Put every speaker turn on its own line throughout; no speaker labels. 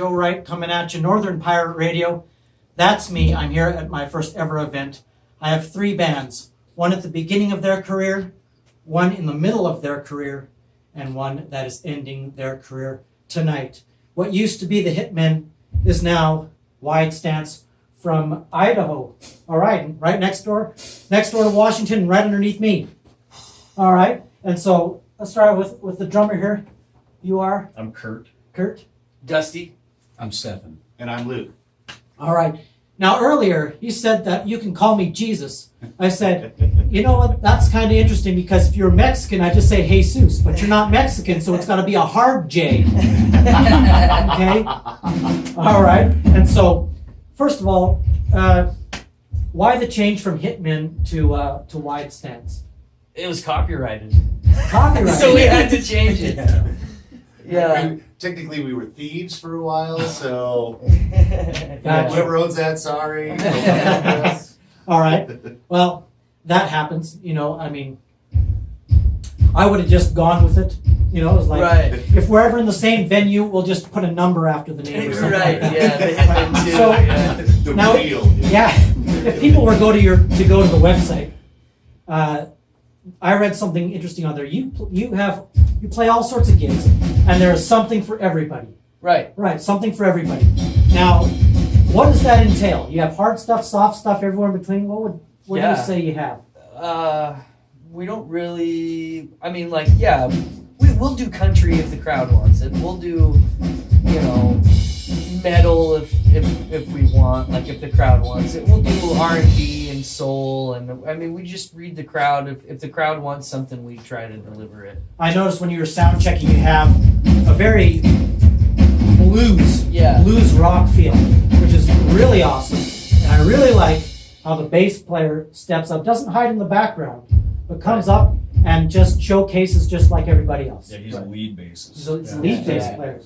Joe Wright coming at you, Northern Pirate Radio. That's me. I'm here at my first ever event. I have 3 bands, one at the beginning of their career, one in the middle of their career, and one that is ending their career tonight. What used to be the Hitmen is now Wide Stance from Idaho. All right, right next door to Washington, right underneath me. All right, and so let's start with the drummer here. You are?
I'm Kurt.
Kurt?
Dusty.
I'm Stefan.
And I'm Luke.
All right. Now, earlier, you said that you can call me Jesus. I said, you know what? That's kind of interesting because if you're Mexican, I just say Jesus, but you're not Mexican, so it's got to be a hard J. Okay? All right. And so, first of all, why the change from Hitman to Wide Stance?
It was copyrighted.
Copyright.
So we had to change it. Yeah.
Technically, we were thieves for a while, so
Gotcha.
whoever owns that, sorry.
All right. Well, that happens. You know, I mean, I would have just gone with it. You know, it was like,
Right.
if we're ever in the same venue, we'll just put a number after the name or something
Right,
like that.
yeah, the Hitman too.
So-
Yeah.
The
Now-
real.
Yeah. If people were go to the website, I read something interesting on there. You play all sorts of gigs, and there is something for everybody.
Right.
Right, something for everybody. Now, what does that entail? You have hard stuff, soft stuff, everywhere in between. What do you
Yeah.
say you have?
We don't really. I mean, like, yeah, we'll do country if the crowd wants it. We'll do, you know, metal if we want, like if the crowd wants it. We'll do R&B and soul, and I mean, we just read the crowd. If the crowd wants something, we try to deliver it.
I noticed when you were sound checking, you have a very blues rock feel, which is really awesome. And I really like how the bass player steps up, doesn't hide in the background, but comes up and just showcases just like everybody else.
Yeah, he's a lead bassist.
He's a lead bass
Yeah.
player.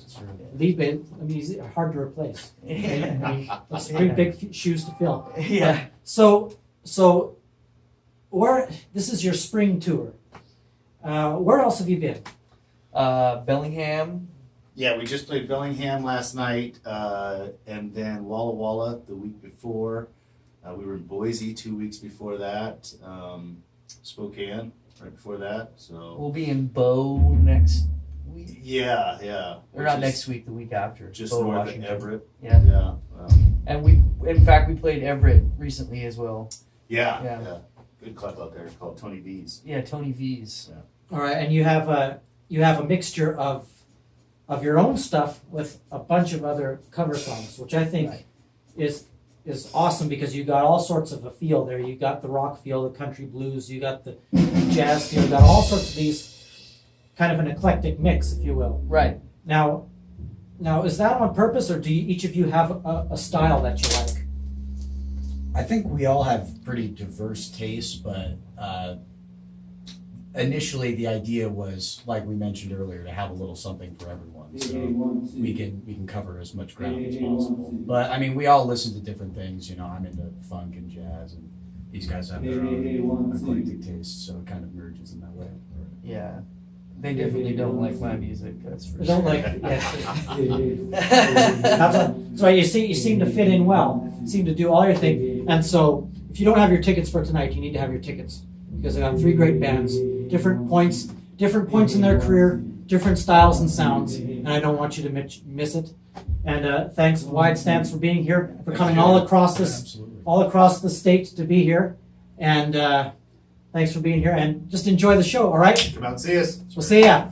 Lead bass, I mean, he's hard to replace. I mean, that's pretty big shoes to fill.
Yeah.
So where this is your spring tour. Where else have you been?
Bellingham.
Yeah, we just played Bellingham last night, and then Walla Walla the week before. We were in Boise 2 weeks before that. Spokane right before that. So
We'll be in Bow next week.
yeah.
Or not next week, the week after.
Just
Bow,
north
Washington.
of Everett.
Yeah.
Yeah.
And in fact, we played Everett recently as well.
Yeah. Good club out there. It's called Tony V's.
Yeah, Tony V's.
All right, and you have a mixture of your own stuff with a bunch of other cover songs, which I think
Right.
is awesome because you got all sorts of a feel there. You got the rock feel, the country blues, you got the jazz feel, you got all sorts of these, kind of an eclectic mix, if you will.
Right.
Now is that on purpose, or do each of you have a style that you like?
I think we all have pretty diverse tastes, but initially the idea was, like we mentioned earlier, to have a little something for everyone, so we can cover as much ground as possible. But I mean, we all listen to different things. You know, I'm into funk and jazz, and these guys have their own eclectic tastes, so it kind of merges in that way.
Yeah. They definitely don't like my music, that's for
I
sure.
don't like That's why you seem to fit in well. You seem to do all your thing. And so if you don't have your tickets for tonight, you need to have your tickets. Because I got 3 great bands, different points in their career, different styles and sounds, and I don't want you to miss it. And thanks Wide Stance for being here, for coming all across the state to be here. And thanks for being here, and just enjoy the show, all right?
Come out and see us.
We'll see ya.